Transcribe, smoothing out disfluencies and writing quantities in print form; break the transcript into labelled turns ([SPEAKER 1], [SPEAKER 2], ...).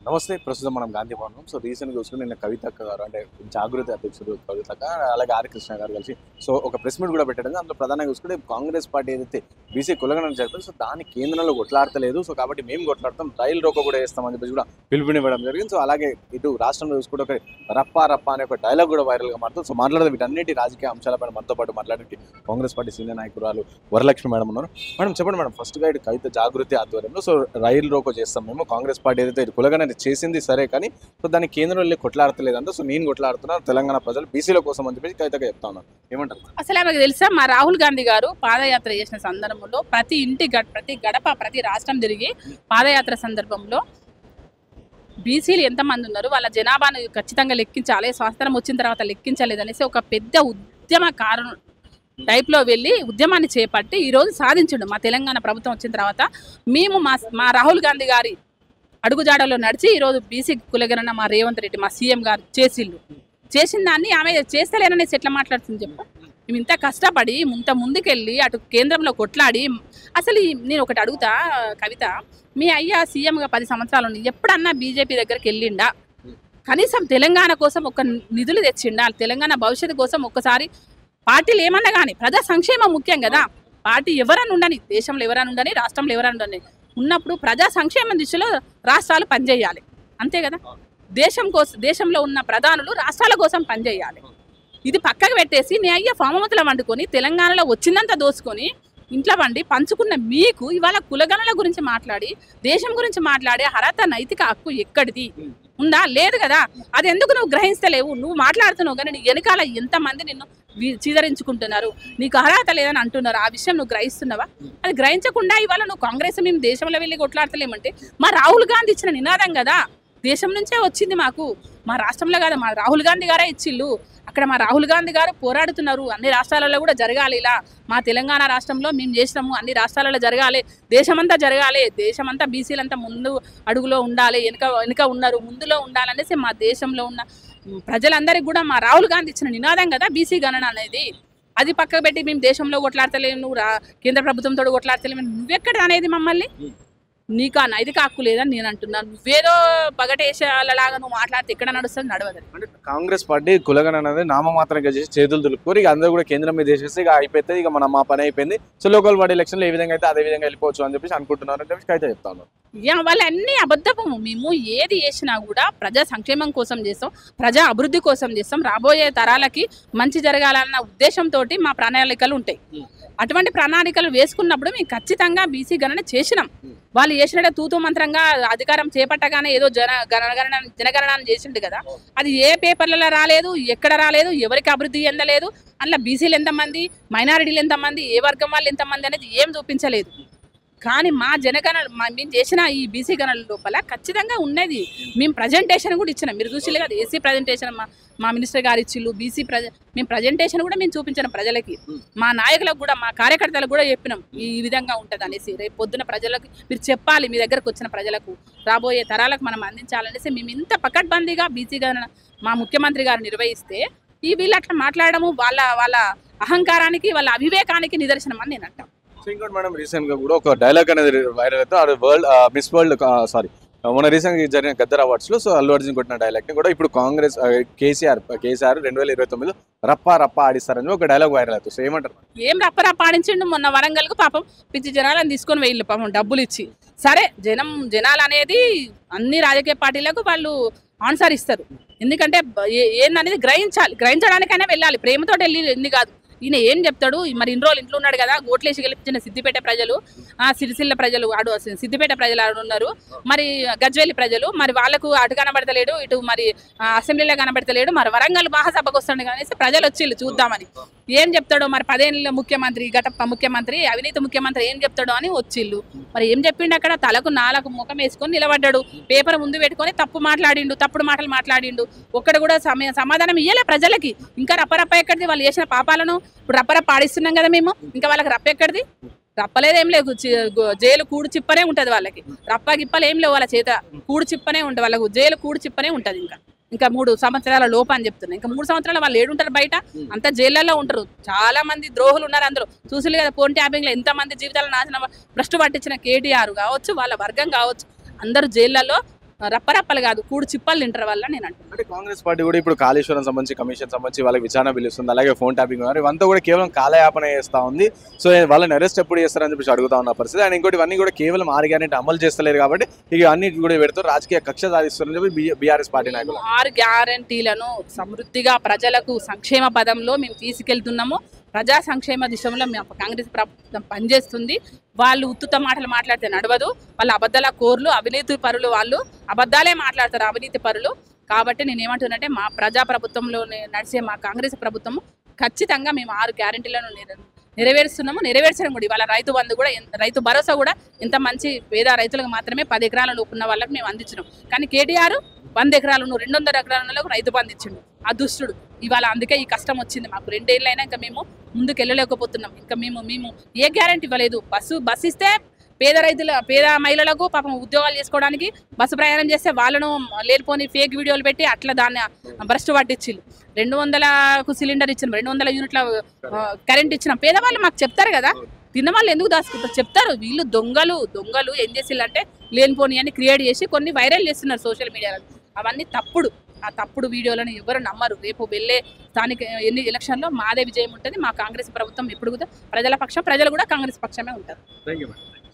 [SPEAKER 1] నమస్తే. ప్రస్తుతం మనం గాంధీ భవనం. సో రీసెంట్‌గా చూసుకుంటే నిన్న కవితక్క గారు అంటే జాగృతి అధ్యక్షుడు కవితక్క అలాగే ఆర్ కృష్ణ గారు కలిసి సో ఒక ప్రెస్ మీట్ కూడా పెట్టడం. అందులో ప్రధానంగా చూసుకుంటే కాంగ్రెస్ పార్టీ ఏదైతే బీసీ కులగణన జరిపిందో సో దాని కేంద్రంలో కొట్లాడతలేదు. సో కాబట్టి మేము కొట్లాడతాం, రైలు రోకో కూడా వేస్తామని చెప్పేసి కూడా పిలుపునివ్వడం జరిగింది. సో అలాగే ఇటు రాష్ట్రంలో చూసుకుంటే ఒక రప్పా రప్పా అనే ఒక డైలాగ్ కూడా వైరల్గా మారుతుంది. సో మాట్లాడదు వీటన్నిటి రాజకీయ అంశాలపైన మనతో పాటు మాట్లాడడానికి కాంగ్రెస్ పార్టీ సీనియర్ నాయకురాలు వరలక్ష్మి మేడం ఉన్నారు. మేడం చెప్పండి మేడం, ఫస్ట్గా ఇటు కవిత జాగృతి ఆధ్వర్యంలో సో రైలు రోకో చేస్తాం మేము, కాంగ్రెస్ పార్టీ ఏదైతే ఇటు కులగణన చేసింది సరే కానీ సో దాని కేంద్రంలో వెళ్ళి కొట్లాడతలేదంటే సో నేను కొట్లాడుతున్నాను తెలంగాణ ప్రజలు బీసీల కోసం అని చెప్పేసి కవితగా చెప్తా ఉన్నాను. ఏమంటారు?
[SPEAKER 2] అసలు ఆమెకు తెలుసా, మా రాహుల్ గాంధీ గారు పాదయాత్ర చేసిన సందర్భంలో ప్రతి గడప ప్రతి రాష్ట్రం తిరిగి పాదయాత్ర సందర్భంలో బీసీలు ఎంతమంది ఉన్నారు, వాళ్ళ జనాభాను ఖచ్చితంగా లెక్కించాలి, స్వాతంత్రం వచ్చిన తర్వాత లెక్కించలేదనేసి ఒక పెద్ద ఉద్యమకారులు టైప్లో వెళ్ళి ఉద్యమాన్ని చేపట్టి ఈరోజు సాధించండు. మా తెలంగాణ ప్రభుత్వం వచ్చిన తర్వాత మేము మా రాహుల్ గాంధీ గారి అడుగుజాడలో నడిచి ఈరోజు బీసీ కులగణన మా రేవంత్ రెడ్డి మా సీఎం గారు చేసిన దాన్ని ఆమె చేస్తలేననేసి ఎట్లా మాట్లాడుతుంది చెప్పు. మేము ఇంత కష్టపడి ఇంత ముందుకెళ్ళి అటు కేంద్రంలో కొట్లాడి అసలు నేను ఒకటి అడుగుతా కవిత, మీ అయ్యా సీఎంగా 10 సంవత్సరాలు ఉంది, ఎప్పుడన్నా బీజేపీ దగ్గరికి వెళ్ళిండా? కనీసం తెలంగాణ కోసం ఒక నిధులు తెచ్చిండా? తెలంగాణ భవిష్యత్తు కోసం ఒక్కసారి పార్టీలు ఏమన్నా కానీ ప్రజా సంక్షేమం ముఖ్యం కదా. పార్టీ ఎవరన్నా ఉండని, దేశంలో ఎవరన్నా ఉండని, రాష్ట్రంలో ఎవరన్నా ఉండని ఉన్నప్పుడు ప్రజా సంక్షేమం దిశలో రాష్ట్రాలు పనిచేయాలి, అంతే కదా. దేశంలో ఉన్న ప్రధానులు రాష్ట్రాల కోసం పనిచేయాలి. ఇది పక్కకు పెట్టేసి నీ అయ్యా ఫామమతులు వండుకొని తెలంగాణలో వచ్చిందంతా దోసుకొని ఇంట్లో వండి పంచుకున్న మీకు ఇవాళ కులగణల గురించి మాట్లాడి దేశం గురించి మాట్లాడే అర్హత నైతిక హక్కు ఎక్కడిది ఉందా? లేదు కదా. అది ఎందుకు నువ్వు గ్రహిస్తలేవు? నువ్వు మాట్లాడుతున్నావు కానీ నీ వెనకాల ఎంతమంది నిన్ను చీదరించుకుంటున్నారు, నీకు అర్హత లేదని అంటున్నారు. ఆ విషయం నువ్వు గ్రహిస్తున్నావా? అది గ్రహించకుండా ఇవాళ నువ్వు కాంగ్రెస్ మేము దేశంలో వెళ్ళి కొట్లాడతలేమంటే మా రాహుల్ గాంధీ ఇచ్చిన నినాదం కదా, దేశం నుంచే వచ్చింది మాకు, మా రాష్ట్రంలో కాదు, మా రాహుల్ గాంధీ గారే ఇచ్చిళ్ళు. అక్కడ మా రాహుల్ గాంధీ గారు పోరాడుతున్నారు, అన్ని రాష్ట్రాలలో కూడా జరగాలి. ఇలా మా తెలంగాణ రాష్ట్రంలో మేము చేసినాము, అన్ని రాష్ట్రాలలో జరగాలి, దేశమంతా జరగాలి, దేశమంతా బీసీలంతా ముందు అడుగులో ఉండాలి, వెనుక ఉన్నారు ముందులో ఉండాలనేసి మా దేశంలో ఉన్న ప్రజలందరికీ కూడా మా రాహుల్ గాంధీ ఇచ్చిన నినాదం కదా బీసీ గణన అనేది. అది పక్కకు పెట్టి మేము దేశంలో కొట్లాడతలేము, నువ్వు కేంద్ర ప్రభుత్వంతో కొట్లాడతలేము, నువ్వెక్కడ అనేది మమ్మల్ని? నీకు ఆ నైతిక హక్కు లేదని నేను అంటున్నాను. నువ్వేదో పగటేసేలాగా నువ్వు మాట్లాడితే ఎక్కడ నడుస్తుంది? నడవదు.
[SPEAKER 1] అంటే కాంగ్రెస్ పార్టీ కులగణన అనేది నామమాత్రంగా చేసి చేతులు దులుపుకోరు, ఇక అందరూ కూడా కేంద్రం మీద చేసేసి ఇక అయిపోతుంది, ఇక మా పని అయిపోయింది. సో లోకల్ బాడీ ఎలక్షన్లో ఏ విధంగా అయితే అదే విధంగా వెళ్ళిపోవచ్చు అని చెప్పేసి అనుకుంటున్నారు అని చెప్పేసి అయితే చెప్తాను.
[SPEAKER 2] వాళ్ళు అన్ని అబద్ధము. మేము ఏది చేసినా కూడా ప్రజా సంక్షేమం కోసం చేస్తాం, ప్రజా అభివృద్ధి కోసం చేస్తాం, రాబోయే తరాలకి మంచి జరగాలన్న ఉద్దేశంతో మా ప్రణాళికలు ఉంటాయి. అటువంటి ప్రణాళికలు వేసుకున్నప్పుడు మేము ఖచ్చితంగా బీసీ గణన చేసినాం. వాళ్ళు చేసినట్టే తూతూ మంత్రంగా అధికారం చేపట్టగానే ఏదో జనగణన చేసిండు కదా, అది ఏ పేపర్లలో రాలేదు, ఎక్కడ రాలేదు, ఎవరికి అభివృద్ధి చెందలేదు, అందులో బీసీలు ఎంతమంది, మైనారిటీలు ఎంతమంది, ఏ వర్గం వాళ్ళు ఎంతమంది అనేది ఏం చూపించలేదు. కానీ మా మేము చేసిన ఈ బీసీ గణన లోపల ఖచ్చితంగా ఉన్నది. మేము ప్రజెంటేషన్ కూడా ఇచ్చినాం, మీరు చూసిలే కదా, ఏసీ ప్రజెంటేషన్ మా మినిస్టర్ గారు ఇచ్చిళ్ళు, మేము ప్రజెంటేషన్ కూడా మేము చూపించినాం ప్రజలకి, మా నాయకులకు కూడా మా కార్యకర్తలకు కూడా చెప్పినాం ఈ విధంగా ఉంటుంది అనేసి. రేపు పొద్దున ప్రజలకు మీరు చెప్పాలి, మీ దగ్గరకు వచ్చిన ప్రజలకు రాబోయే తరాలకు మనం అందించాలనేసి మేము ఇంత పకడ్బందీగా బీసీ గణన మా ముఖ్యమంత్రి గారు నిర్వహిస్తే ఈ వీళ్ళు అట్లా మాట్లాడము వాళ్ళ అహంకారానికి వాళ్ళ అవివేకానికి నిదర్శనం అని నేను అంటాను.
[SPEAKER 1] ఇంకోటి మేడం, రీసెంట్ గా కూడా ఒక డైలాగ్ అనేది వైరల్ అయితే అది మిస్ వరల్డ్ మన రీసెంట్ గా జరిగిన గద్దర్ అవార్డ్స్ లో సో అల్లు అర్జున్ కొట్టిన డైలాగ్ ని కూడా ఇప్పుడు కాంగ్రెస్ కేసీఆర్ 2029 రప్పా రప్పా ఆడిస్తారని ఒక డైలాగ్ వైరల్ అవుతుంది. సో ఏమంటారు?
[SPEAKER 2] ఏం రప్ప రప్ప ఆడించిండు? మొన్న వరంగల్కు పాపం పిచ్చి జనాలను తీసుకొని వెళ్ళు పాపం డబ్బులు ఇచ్చి. సరే, జనాలు అనేది అన్ని రాజకీయ పార్టీలకు వాళ్ళు ఆన్సర్ ఇస్తారు, ఎందుకంటే ఏందనేది గ్రహించడానికైనా వెళ్ళాలి, ప్రేమతో వెళ్ళి కాదు. ఈయన ఏం చెప్తాడు మరి? ఇన్ని రోజులు ఇంట్లో ఉన్నాడు కదా, ఓట్లేసి గెలిపించిన సిద్దిపేట ప్రజలు, సిరిసిల్ల ప్రజలు, సిద్దిపేట ప్రజలు ఉన్నారు, మరి గజ్వేలి ప్రజలు, మరి వాళ్ళకు అటు కనబడతలేడు, ఇటు మరి అసెంబ్లీలో కనబడతలేడు, మరి వరంగల్ మహాసభకు వస్తాడు అనేసి ప్రజలు వచ్చి చూద్దామని. ఏం చెప్తాడో మరి 10 ఏళ్ళ ముఖ్యమంత్రి, గటప్ప ముఖ్యమంత్రి, అవినీతి ముఖ్యమంత్రి ఏం చెప్తాడో అని వచ్చిళ్ళు. మరి ఏం చెప్పిండు? అక్కడ తలకు 4 ముఖం వేసుకొని నిలబడ్డాడు, పేపర్ ముందు పెట్టుకొని తప్పుడు మాటలు మాట్లాడిండు. ఒక్కడు కూడా సమాధానం ఇయ్యలే ప్రజలకి. ఇంకా రప్పరప్ప ఎక్కడిది? వాళ్ళు చేసిన పాపాలను ఇప్పుడు రప్పరప్ప ఆడిస్తున్నాం కదా మేము, ఇంకా వాళ్ళకి రప్ప ఎక్కడిది? రప్పలేదేం లేదు, జైలు కూడు చిప్పనే ఉంటుంది వాళ్ళకి, రప్ప గిప్పలు ఏం లేవు వాళ్ళ చేత, కూడు చిప్పనే ఉంటుంది వాళ్ళకు, జైలు కూడు చిప్పనే ఉంటుంది. ఇంకా 3 సంవత్సరాల లోపు అని చెప్తున్నా. ఇంకా 3 సంవత్సరాలు వాళ్ళు ఏడుంటారు? బయట అంతా జైళ్ళల్లో ఉంటారు. చాలా మంది ద్రోహులు ఉన్నారు అందులో. చూసి కదా ఫోన్ ట్యాపింగ్ లో ఎంతమంది జీవితాలు నాశనం భ్రష్టు పట్టించిన కేటీఆర్ కావచ్చు, వాళ్ళ వర్గం కావచ్చు, అందరూ జైళ్ళల్లో రప్పరప్పలు కాదు కూడు చిప్పలు తింటారు వల్ల నేను అంటున్నాను.
[SPEAKER 1] అంటే కాంగ్రెస్ పార్టీ కూడా ఇప్పుడు కాళేశ్వరం సంబంధించి కమిషన్ సంబంధించి వాళ్ళకి విచారణ పిలుస్తుంది, అలాగే ఫోన్ ట్యాపింగ్ ఇవంతా కూడా కేవలం కాలయాపన చేస్తా ఉంది. సో వాళ్ళని అరెస్ట్ ఎప్పుడు చేస్తారని చెప్పి అడుగుతా ఉన్న పరిస్థితి. అండ్ ఇంకోటి ఇవన్నీ కూడా కేవలం 6 గ్యారెంటీ అమలు చేస్తలేరు కాబట్టి ఇక అన్నిటి కూడా పెడుతూ రాజకీయ కక్ష సాధిస్తారని చెప్పి బీఆర్ఎస్ పార్టీ నాయకులు
[SPEAKER 2] 6 గ్యారెంటీలను సమృద్ధిగా ప్రజలకు సంక్షేమ పదంలో మేము తీసుకెళ్తున్నాము. ప్రజా సంక్షేమ దిశలో మేము కాంగ్రెస్ ప్రభుత్వం పనిచేస్తుంది. వాళ్ళు ఉత్తుత మాటలు మాట్లాడితే నడవదు. వాళ్ళు అబద్ధాల కోర్లు, అవినీతి పరులు, వాళ్ళు అబద్ధాలే మాట్లాడతారు, అవినీతి పరులు. కాబట్టి నేను ఏమంటున్నానంటే మా ప్రజా ప్రభుత్వంలో నడిచే మా కాంగ్రెస్ ప్రభుత్వము ఖచ్చితంగా మేము 6 గ్యారెంటీలను నెరవేరుస్తున్నాము. నెరవేర్చడం కూడా ఇవాళ రైతు బంధు కూడా, రైతు భరోసా కూడా ఇంత మంచి పేద రైతులకు మాత్రమే 10 ఎకరాల లోపు ఉన్న వాళ్ళకి మేము అందించినాం. కానీ కేటీఆర్ 100 ఎకరాలు 200 ఎకరాలకు రైతు బంధు ఇచ్చిండు. ఆ దుష్టుడు ఇవాళ అందుకే ఈ కష్టం వచ్చింది మాకు. 2 ఏళ్ళైనా ఇంకా మేము ముందుకు వెళ్ళలేకపోతున్నాం. ఇంకా మేము ఏ గ్యారెంటీ ఇవ్వలేదు. బస్సు ఇస్తే పేద మహిళలకు పాపం ఉద్యోగాలు చేసుకోవడానికి బస్సు ప్రయాణం చేస్తే వాళ్ళను లేనిపోని ఫేక్ వీడియోలు పెట్టి అట్లా దాన్ని భ్రష్టు పట్టించిల్లు. 200కు సిలిండర్ ఇచ్చినాం, 200 యూనిట్ల కరెంట్ ఇచ్చినాం. పేదవాళ్ళు మాకు చెప్తారు కదా, తిన్న వాళ్ళు ఎందుకు దాచుకుంటారు చెప్తారు. వీళ్ళు దొంగలు ఏం చేసిల్లంటే లేనిపోని అని క్రియేట్ చేసి కొన్ని వైరల్ చేస్తున్నారు సోషల్ మీడియాలో. అవన్నీ తప్పుడు. ఆ తప్పుడు వీడియోలను ఎవరు నమ్మరు. రేపు వెళ్ళే స్థానిక ఎలక్షన్లో మాదే విజయం ఉంటుంది. మా కాంగ్రెస్ ప్రభుత్వం ఎప్పుడు కూడా ప్రజల పక్షం, ప్రజలు కూడా కాంగ్రెస్ పక్షమే ఉంటారు.